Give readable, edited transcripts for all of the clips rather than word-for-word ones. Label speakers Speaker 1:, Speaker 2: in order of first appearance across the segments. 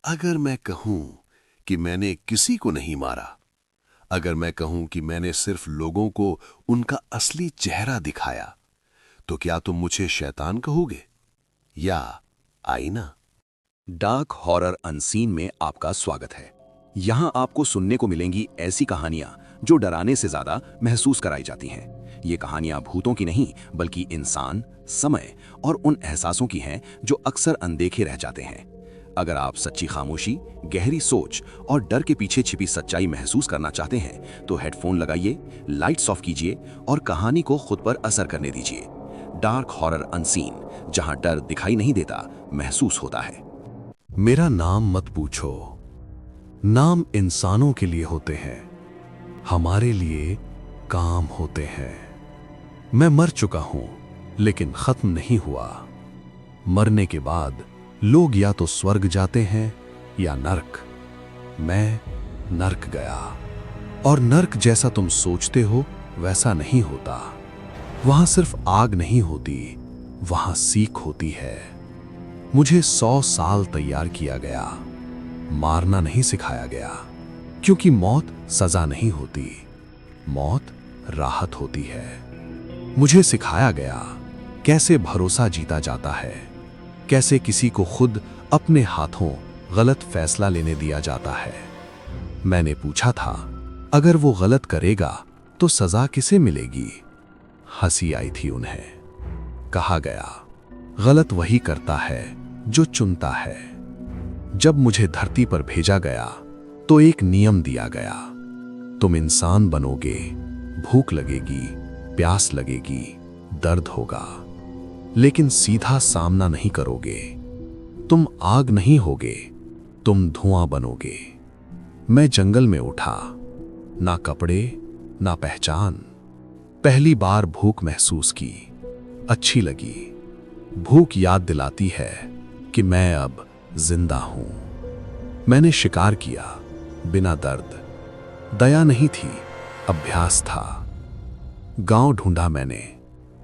Speaker 1: अगर मैं कहूं कि मैंने किसी को नहीं मारा, अगर मैं कहूं कि मैंने सिर्फ लोगों को उनका असली चेहरा दिखाया, तो क्या तुम मुझे शैतान कहोगे या आईना?
Speaker 2: डार्क हॉरर अनसीन में आपका स्वागत है। यहाँ आपको सुनने को मिलेंगी ऐसी कहानियाँ जो डराने से ज्यादा महसूस कराई जाती हैं। ये कहानियाँ भूतों की नहीं बल्कि इंसान, समय और उन एहसासों की हैं जो अक्सर अनदेखे रह जाते हैं। अगर आप सच्ची खामोशी, गहरी सोच और डर के पीछे छिपी सच्चाई महसूस करना चाहते हैं तो हेडफोन लगाइए, लाइट्स ऑफ कीजिए और कहानी को खुद पर असर करने दीजिए। डार्क हॉरर अनसीन, जहाँ डर दिखाई नहीं देता, महसूस होता है।
Speaker 3: मेरा नाम मत पूछो। नाम इंसानों के लिए होते हैं, हमारे लिए काम होते हैं। मैं मर चुका हूं लेकिन खत्म नहीं हुआ। मरने के बाद लोग या तो स्वर्ग जाते हैं या नर्क। मैं नर्क गया, और नर्क जैसा तुम सोचते हो वैसा नहीं होता। वहां सिर्फ आग नहीं होती, वहां सीख होती है। मुझे 100 साल तैयार किया गया, मारना नहीं सिखाया गया, क्योंकि मौत सजा नहीं होती, मौत राहत होती है। मुझे सिखाया गया कैसे भरोसा जीता जाता है, कैसे किसी को खुद अपने हाथों गलत फैसला लेने दिया जाता है। मैंने पूछा था, अगर वो गलत करेगा तो सजा किसे मिलेगी? हंसी आई थी उन्हें। कहा गया, गलत वही करता है जो चुनता है। जब मुझे धरती पर भेजा गया तो एक नियम दिया गया, तुम इंसान बनोगे, भूख लगेगी, प्यास लगेगी, दर्द होगा, लेकिन सीधा सामना नहीं करोगे। तुम आग नहीं होगे, तुम धुआं बनोगे। मैं जंगल में उठा, ना कपड़े ना पहचान। पहली बार भूख महसूस की, अच्छी लगी। भूख याद दिलाती है कि मैं अब जिंदा हूं। मैंने शिकार किया बिना दर्द। दया नहीं थी, अभ्यास था। गांव ढूंढा मैंने,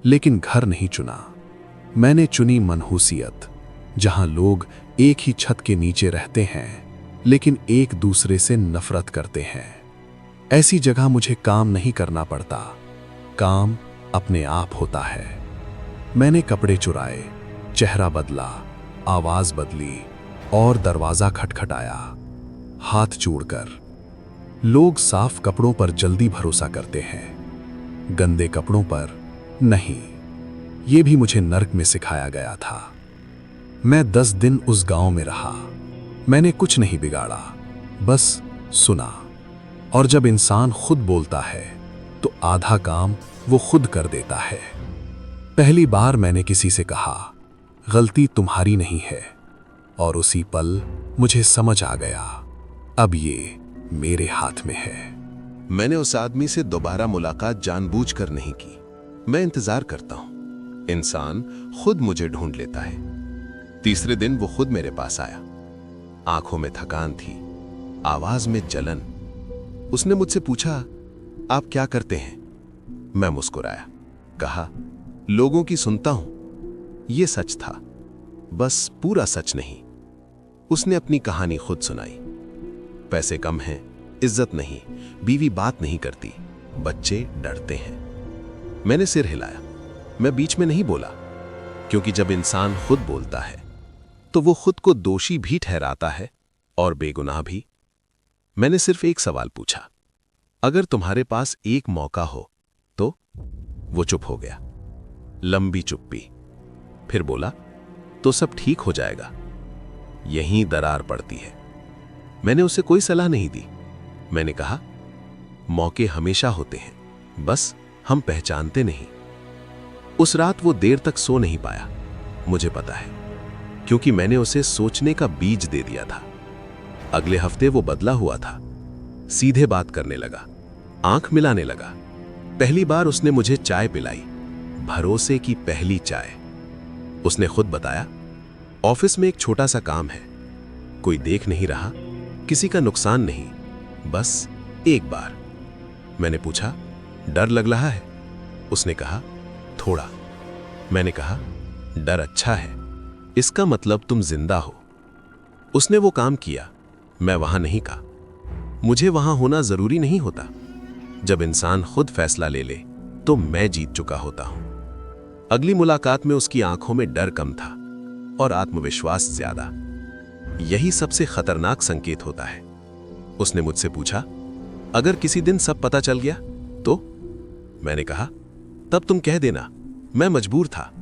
Speaker 3: लेकिन घर नहीं चुना। मैंने चुनी मनहूसियत, जहां लोग एक ही छत के नीचे रहते हैं लेकिन एक दूसरे से नफरत करते हैं। ऐसी जगह मुझे काम नहीं करना पड़ता, काम अपने आप होता है। मैंने कपड़े चुराए, चेहरा बदला, आवाज बदली और दरवाजा खटखटाया, हाथ जोड़कर। लोग साफ कपड़ों पर जल्दी भरोसा करते हैं, गंदे कपड़ों पर नहीं। ये भी मुझे नर्क में सिखाया गया था। मैं 10 दिन उस गांव में रहा। मैंने कुछ नहीं बिगाड़ा, बस सुना। और जब इंसान खुद बोलता है तो आधा काम वो खुद कर देता है। पहली बार मैंने किसी से कहा, गलती तुम्हारी नहीं है, और उसी पल मुझे समझ आ गया, अब ये मेरे हाथ में है।
Speaker 1: मैंने उस आदमी से दोबारा मुलाकात जानबूझकर नहीं की। मैं इंतजार करता हूं, इंसान खुद मुझे ढूंढ लेता है। तीसरे दिन वो खुद मेरे पास आया। आंखों में थकान थी, आवाज में जलन। उसने मुझसे पूछा, आप क्या करते हैं? मैं मुस्कुराया, कहा, लोगों की सुनता हूं। ये सच था, बस पूरा सच नहीं। उसने अपनी कहानी खुद सुनाई। पैसे कम हैं, इज्जत नहीं, बीवी बात नहीं करती, बच्चे डरते हैं। मैंने सिर हिलाया। मैं बीच में नहीं बोला, क्योंकि जब इंसान खुद बोलता है तो वो खुद को दोषी भी ठहराता है और बेगुनाह भी। मैंने सिर्फ एक सवाल पूछा, अगर तुम्हारे पास एक मौका हो तो? वो चुप हो गया, लंबी चुप्पी। फिर बोला, तो सब ठीक हो जाएगा। यहीं दरार पड़ती है। मैंने उसे कोई सलाह नहीं दी। मैंने कहा, मौके हमेशा होते हैं, बस हम पहचानते नहीं। उस रात वो देर तक सो नहीं पाया, मुझे पता है, क्योंकि मैंने उसे सोचने का बीज दे दिया था। अगले हफ्ते वो बदला हुआ था, सीधे बात करने लगा, आंख मिलाने लगा। पहली बार उसने मुझे चाय पिलाई, भरोसे की पहली चाय। उसने खुद बताया, ऑफिस में एक छोटा सा काम है, कोई देख नहीं रहा, किसी का नुकसान नहीं, बस एक बार। मैंने पूछा, डर लग रहा है? उसने कहा, थोड़ा। मैंने कहा, डर अच्छा है, इसका मतलब तुम जिंदा हो। उसने वो काम किया, मैं वहां नहीं का। मुझे वहां होना जरूरी नहीं होता। जब इंसान खुद फैसला ले ले तो मैं जीत चुका होता हूं। अगली मुलाकात में उसकी आंखों में डर कम था और आत्मविश्वास ज्यादा। यही सबसे खतरनाक संकेत होता है। उसने मुझसे पूछा, अगर किसी दिन सब पता चल गया तो? मैंने कहा, तब तुम कह देना मैं मजबूर था।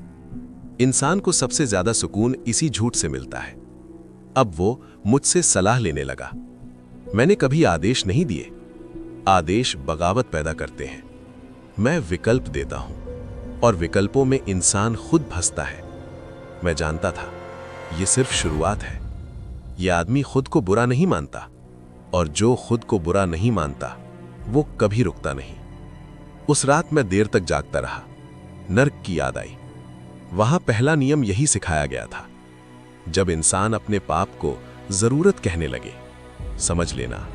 Speaker 1: इंसान को सबसे ज्यादा सुकून इसी झूठ से मिलता है। अब वो मुझसे सलाह लेने लगा। मैंने कभी आदेश नहीं दिए। आदेश बगावत पैदा करते हैं। मैं विकल्प देता हूं और विकल्पों में इंसान खुद फंसता है। मैं जानता था यह सिर्फ शुरुआत है। यह आदमी खुद को बुरा नहीं मानता, और जो खुद को बुरा नहीं मानता वो कभी रुकता नहीं। उस रात मैं देर तक जागता रहा। नर्क की याद आई। वहां पहला नियम यही सिखाया गया था, जब इंसान अपने पाप को जरूरत कहने लगे, समझ लेना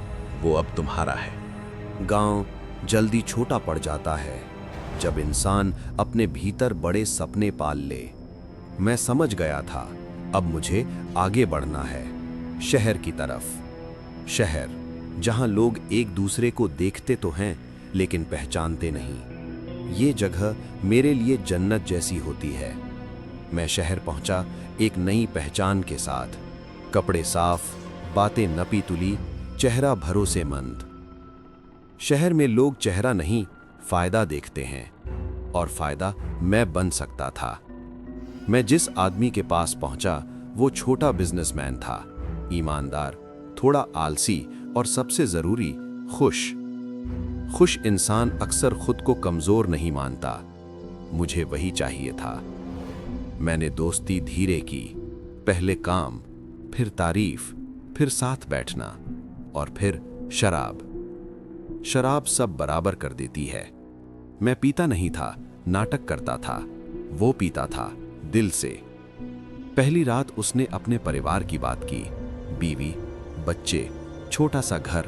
Speaker 1: वो अब तुम्हारा है।
Speaker 2: गांव जल्दी छोटा पड़ जाता है जब इंसान अपने भीतर बड़े सपने पाल ले। मैं समझ गया था अब मुझे आगे बढ़ना है, शहर की तरफ। शहर जहां लोग एक दूसरे को देखते तो हैं लेकिन पहचानते नहीं। ये जगह मेरे लिए जन्नत जैसी होती है। मैं शहर पहुंचा एक नई पहचान के साथ। कपड़े साफ, बातें नपी तुली, चेहरा भरोसेमंद। शहर में लोग चेहरा नहीं, फायदा देखते हैं, और फायदा मैं बन सकता था। मैं जिस आदमी के पास पहुंचा वो छोटा बिजनेसमैन था, ईमानदार, थोड़ा आलसी और सबसे जरूरी खुश। खुश इंसान अक्सर खुद को कमजोर नहीं मानता। मुझे वही चाहिए था। मैंने दोस्ती धीरे की। पहले काम, फिर तारीफ, फिर साथ बैठना, और फिर शराब। शराब सब बराबर कर देती है। मैं पीता नहीं था, नाटक करता था। वो पीता था दिल से। पहली रात उसने अपने परिवार की बात की, बीवी, बच्चे, छोटा सा घर।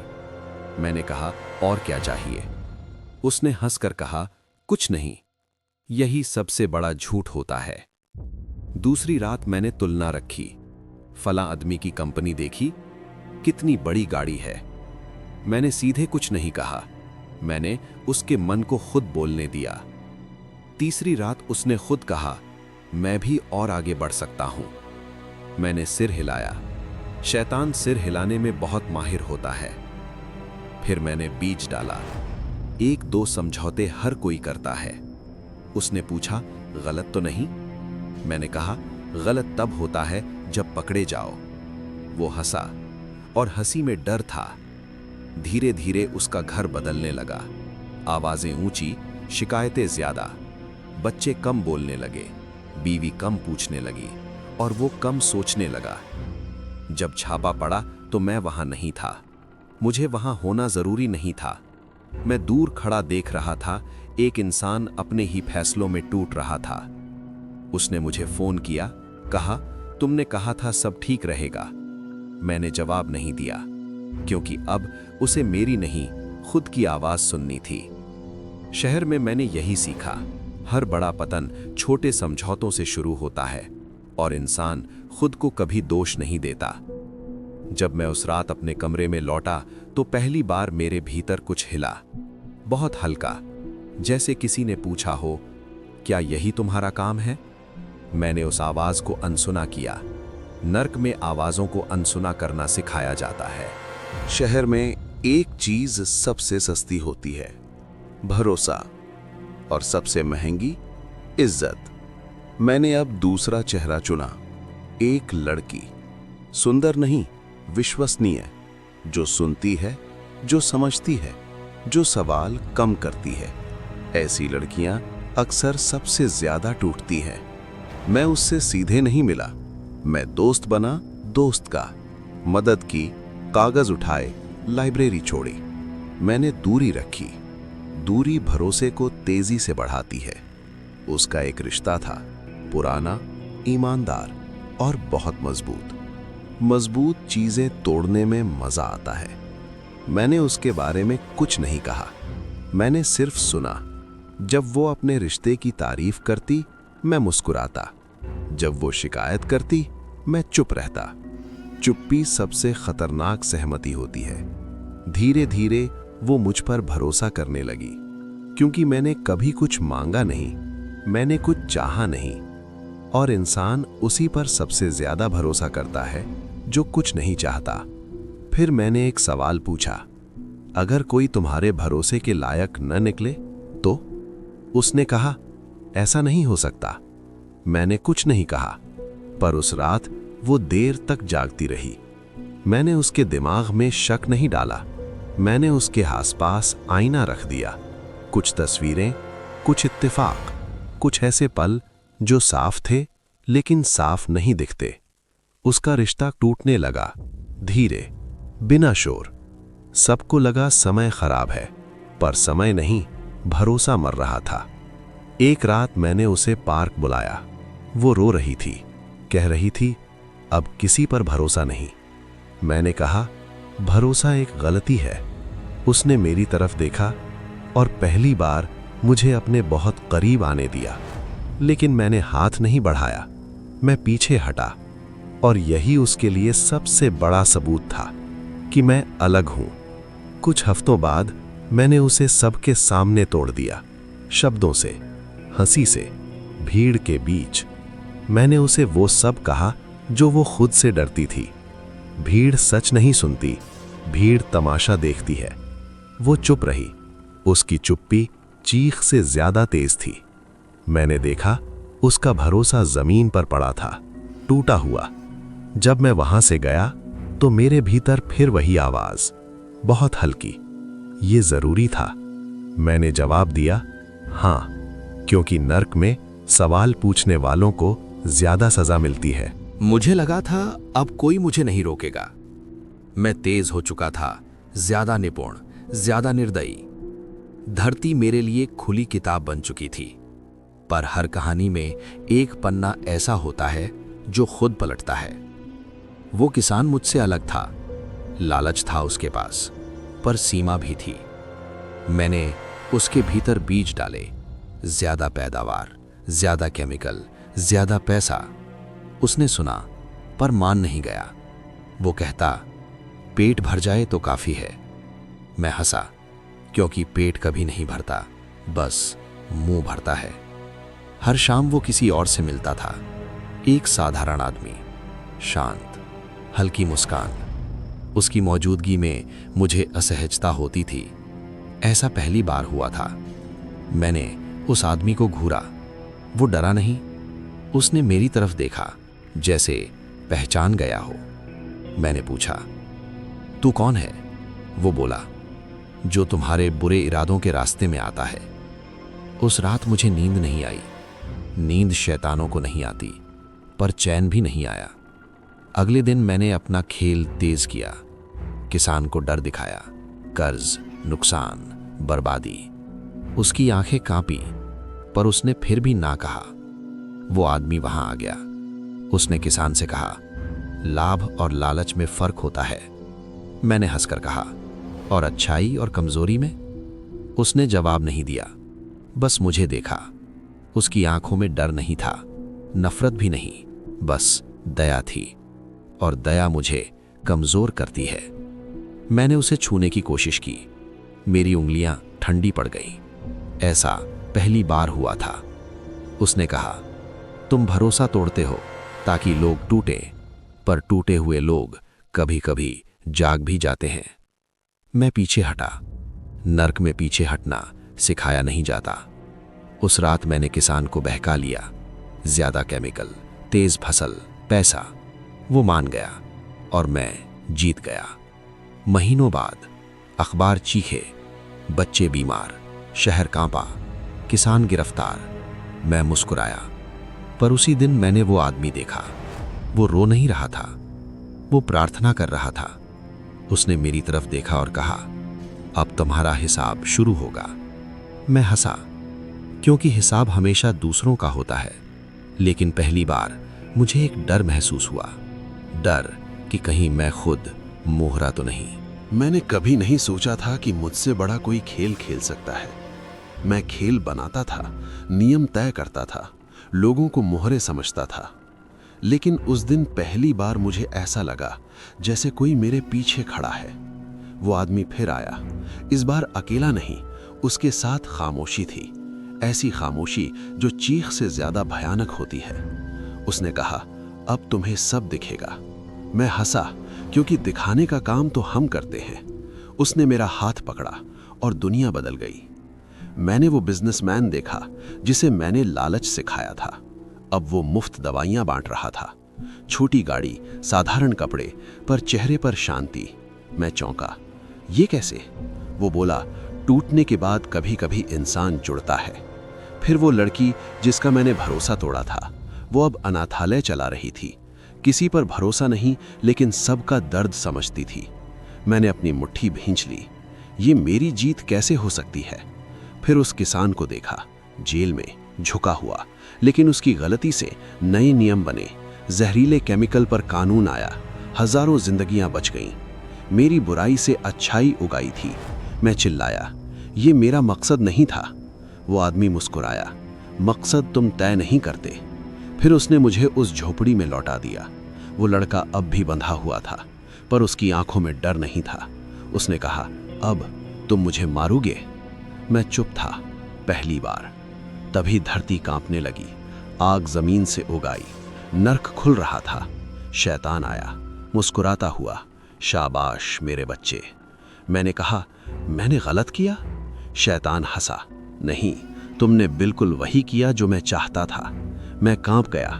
Speaker 2: मैंने कहा, और क्या चाहिए? उसने हंसकर कहा, कुछ नहीं। यही सबसे बड़ा झूठ होता है। दूसरी रात मैंने तुलना रखी। फला आदमी की कंपनी देखी, कितनी बड़ी गाड़ी है। मैंने सीधे कुछ नहीं कहा, मैंने उसके मन को खुद बोलने दिया। तीसरी रात उसने खुद कहा, मैं भी और आगे बढ़ सकता हूं। मैंने सिर हिलाया। शैतान सिर हिलाने में बहुत माहिर होता है। फिर मैंने बीज डाला। एक दो समझौते हर कोई करता है। उसने पूछा, गलत तो नहीं? मैंने कहा, गलत तब होता है जब पकड़े जाओ। वो हंसा, और हंसी में डर था। धीरे धीरे उसका घर बदलने लगा। आवाजें ऊंची, शिकायतें ज्यादा। बच्चे कम बोलने लगे, बीवी कम पूछने लगी, और वो कम सोचने लगा। जब छापा पड़ा तो मैं वहां नहीं था। मुझे वहां होना जरूरी नहीं था। मैं दूर खड़ा देख रहा था, एक इंसान अपने ही फैसलों में टूट रहा था। उसने मुझे फोन किया, कहा, तुमने कहा था सब ठीक रहेगा। मैंने जवाब नहीं दिया, क्योंकि अब उसे मेरी नहीं, खुद की आवाज सुननी थी। शहर में मैंने यही सीखा, हर बड़ा पतन छोटे समझौतों से शुरू होता है, और इंसान खुद को कभी दोष नहीं देता। जब मैं उस रात अपने कमरे में लौटा तो पहली बार मेरे भीतर कुछ हिला, बहुत हल्का, जैसे किसी ने पूछा हो, क्या यही तुम्हारा काम है? मैंने उस आवाज को अनसुना किया। नर्क में आवाजों को अनसुना करना सिखाया जाता है।
Speaker 3: शहर में एक चीज सबसे सस्ती होती है, भरोसा, और सबसे महंगी इज्जत। मैंने अब दूसरा चेहरा चुना। एक लड़की, सुंदर नहीं, विश्वसनीय, जो सुनती है, जो समझती है, जो सवाल कम करती है। ऐसी लड़कियां अक्सर सबसे ज्यादा टूटती हैं। मैं उससे सीधे नहीं मिला। मैं दोस्त बना, दोस्त का, मदद की, कागज उठाए, लाइब्रेरी छोड़ी। मैंने दूरी रखी। दूरी भरोसे को तेजी से बढ़ाती है। उसका एक रिश्ता था, पुराना, ईमानदार और बहुत मजबूत। मजबूत चीजें तोड़ने में मजा आता है। मैंने उसके बारे में कुछ नहीं कहा, मैंने सिर्फ सुना। जब वो अपने रिश्ते की तारीफ करती, मैं मुस्कुराता। जब वो शिकायत करती, मैं चुप रहता।
Speaker 1: चुप्पी सबसे खतरनाक सहमति होती है। धीरे धीरे वो मुझ पर भरोसा करने लगी, क्योंकि मैंने कभी कुछ मांगा नहीं, मैंने कुछ चाहा नहीं। और इंसान उसी पर सबसे ज्यादा भरोसा करता है जो कुछ नहीं चाहता। फिर मैंने एक सवाल पूछा, अगर कोई तुम्हारे भरोसे के लायक न निकले तो? उसने कहा, ऐसा नहीं हो सकता। मैंने कुछ नहीं कहा, पर उस रात वो देर तक जागती रही। मैंने उसके दिमाग में शक नहीं डाला, मैंने उसके आसपास आईना रख दिया। कुछ तस्वीरें, कुछ इत्तेफाक, कुछ ऐसे पल जो साफ थे लेकिन साफ नहीं दिखते। उसका रिश्ता टूटने लगा, धीरे, बिना शोर। सबको लगा समय खराब है, पर समय नहीं, भरोसा मर रहा था। एक रात मैंने उसे पार्क बुलाया। वो रो रही थी, कह रही थी, अब किसी पर भरोसा नहीं। मैंने कहा, भरोसा एक गलती है। उसने मेरी तरफ देखा और पहली बार मुझे अपने बहुत करीब आने दिया, लेकिन मैंने हाथ नहीं बढ़ाया। मैं पीछे हटा, और यही उसके लिए सबसे बड़ा सबूत था कि मैं अलग हूं। कुछ हफ्तों बाद मैंने उसे सबके सामने तोड़ दिया, शब्दों से, हंसी से, भीड़ के बीच। मैंने उसे वो सब कहा जो वो खुद से डरती थी। भीड़ सच नहीं सुनती, भीड़ तमाशा देखती है। वो चुप रही। उसकी चुप्पी चीख से ज्यादा तेज थी। मैंने देखा उसका भरोसा जमीन पर पड़ा था, टूटा हुआ। जब मैं वहां से गया तो मेरे भीतर फिर वही आवाज, बहुत हल्की, ये जरूरी था। मैंने जवाब दिया, हां, क्योंकि नर्क में सवाल पूछने वालों को ज्यादा सजा मिलती है।
Speaker 2: मुझे लगा था अब कोई मुझे नहीं रोकेगा। मैं तेज हो चुका था, ज्यादा निपुण, ज्यादा निर्दयी। धरती मेरे लिए खुली किताब बन चुकी थी। पर हर कहानी में एक पन्ना ऐसा होता है जो खुद पलटता है। वो किसान मुझसे अलग था। लालच था उसके पास, पर सीमा भी थी। मैंने उसके भीतर बीज डाले, ज्यादा पैदावार, ज्यादा केमिकल, ज्यादा पैसा। उसने सुना, पर मान नहीं गया। वो कहता, पेट भर जाए तो काफी है। मैं हंसा, क्योंकि पेट कभी नहीं भरता, बस मुंह भरता है। हर शाम वो किसी और से मिलता था, एक साधारण आदमी, शांत, हल्की मुस्कान। उसकी मौजूदगी में मुझे असहजता होती थी। ऐसा पहली बार हुआ था। मैंने उस आदमी को घूरा। वो डरा नहीं, उसने मेरी तरफ देखा, जैसे पहचान गया हो। मैंने पूछा, तू कौन है? वो बोला, जो तुम्हारे बुरे इरादों के रास्ते में आता है। उस रात मुझे नींद नहीं आई। नींद शैतानों को नहीं आती, पर चैन भी नहीं आया। अगले दिन मैंने अपना खेल तेज किया। किसान को डर दिखाया, कर्ज, नुकसान, बर्बादी। उसकी आंखें कांपी, पर उसने फिर भी ना कहा। वो आदमी वहां आ गया। उसने किसान से कहा, लाभ और लालच में फर्क होता है। मैंने हंसकर कहा, और अच्छाई और कमजोरी में? उसने जवाब नहीं दिया, बस मुझे देखा। उसकी आंखों में डर नहीं था, नफरत भी नहीं, बस दया थी। और दया मुझे कमजोर करती है। मैंने उसे छूने की कोशिश की। मेरी उंगलियां ठंडी पड़ गईं। ऐसा पहली बार हुआ था। उसने कहा, तुम भरोसा तोड़ते हो ताकि लोग टूटे, पर टूटे हुए लोग कभी कभी जाग भी जाते हैं। मैं पीछे हटा। नर्क में पीछे हटना सिखाया नहीं जाता। उस रात मैंने किसान को बहका लिया। ज्यादा केमिकल, तेज फसल, पैसा। वो मान गया और मैं जीत गया। महीनों बाद अखबार चीखे, बच्चे बीमार, शहर कांपा, किसान गिरफ्तार। मैं मुस्कुराया, पर उसी दिन मैंने वो आदमी देखा। वो रो नहीं रहा था, वो प्रार्थना कर रहा था। उसने मेरी तरफ देखा और कहा, अब तुम्हारा हिसाब शुरू होगा। मैं हंसा, क्योंकि हिसाब हमेशा दूसरों का होता है। लेकिन पहली बार मुझे एक डर महसूस हुआ। डर कि कहीं मैं खुद मोहरा तो नहीं।
Speaker 1: मैंने कभी नहीं सोचा था कि मुझसे बड़ा कोई खेल खेल सकता है। मैं खेल बनाता था, नियम तय करता था, लोगों को मोहरे समझता था। लेकिन उस दिन पहली बार मुझे ऐसा लगा जैसे कोई मेरे पीछे खड़ा है। वो आदमी फिर आया, इस बार अकेला नहीं, उसके साथ खामोशी थी, ऐसी खामोशी जो चीख से ज्यादा भयानक होती है। उसने कहा, अब तुम्हें सब दिखेगा। मैं हंसा, क्योंकि दिखाने का काम तो हम करते हैं। उसने मेरा हाथ पकड़ा और दुनिया बदल गई। मैंने वो बिजनेसमैन देखा जिसे मैंने लालच सिखाया था। अब वो मुफ्त दवाइयां बांट रहा था। छोटी गाड़ी, साधारण कपड़े, पर चेहरे पर शांति। मैं चौंका, ये कैसे? वो बोला, टूटने के बाद कभी कभी इंसान जुड़ता है। फिर वो लड़की जिसका मैंने भरोसा तोड़ा था, वो अब अनाथालय चला रही थी। किसी पर भरोसा नहीं, लेकिन सबका दर्द समझती थी। मैंने अपनी मुट्ठी भींच ली। ये मेरी जीत कैसे हो सकती है? फिर उस किसान को देखा, जेल में झुका हुआ, लेकिन उसकी गलती से नए नियम बने। जहरीले केमिकल पर कानून आया, हजारों जिंदगियां बच गईं। मेरी बुराई से अच्छाई उगाई थी। मैं चिल्लाया, ये मेरा मकसद नहीं था। वो आदमी मुस्कुराया, मकसद तुम तय नहीं करते। फिर उसने मुझे उस झोपड़ी में लौटा दिया। वो लड़का अब भी बंधा हुआ था, पर उसकी आंखों में डर नहीं था। उसने कहा, अब तुम मुझे मारोगे? मैं चुप था, पहली बार। तभी धरती कांपने लगी, आग जमीन से उगाई, नर्क खुल रहा था। शैतान आया, मुस्कुराता हुआ, शाबाश मेरे बच्चे। मैंने कहा, मैंने गलत किया? शैतान हंसा, नहीं, तुमने बिल्कुल वही किया जो मैं चाहता था। मैं कांप गया,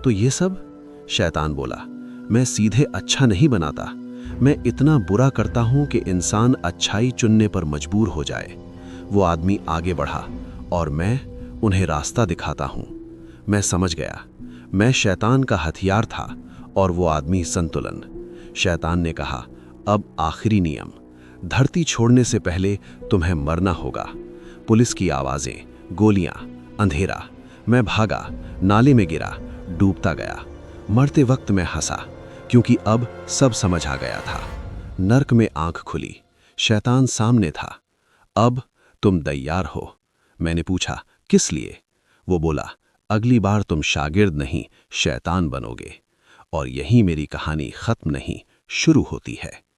Speaker 1: तो ये सब? शैतान बोला, मैं सीधे अच्छा नहीं बनाता, मैं इतना बुरा करता हूं कि इंसान अच्छाई चुनने पर मजबूर हो जाए। वो आदमी आगे बढ़ा और मैं उन्हें रास्ता दिखाता हूं। मैं समझ गया, मैं शैतान का हथियार था और वो आदमी संतुलन। शैतान ने कहा, अब आखिरी नियम, धरती छोड़ने से पहले तुम्हें मरना होगा। पुलिस की आवाजें, गोलियां, अंधेरा। मैं भागा, नाले में गिरा, डूबता गया। मरते वक्त मैं हंसा, क्योंकि अब सब समझ आ गया था। नर्क में आंख खुली, शैतान सामने था। अब तुम तैयार हो? मैंने पूछा, किस लिए? वो बोला, अगली बार तुम शागिर्द नहीं, शैतान बनोगे। और यही मेरी कहानी खत्म नहीं, शुरू होती है।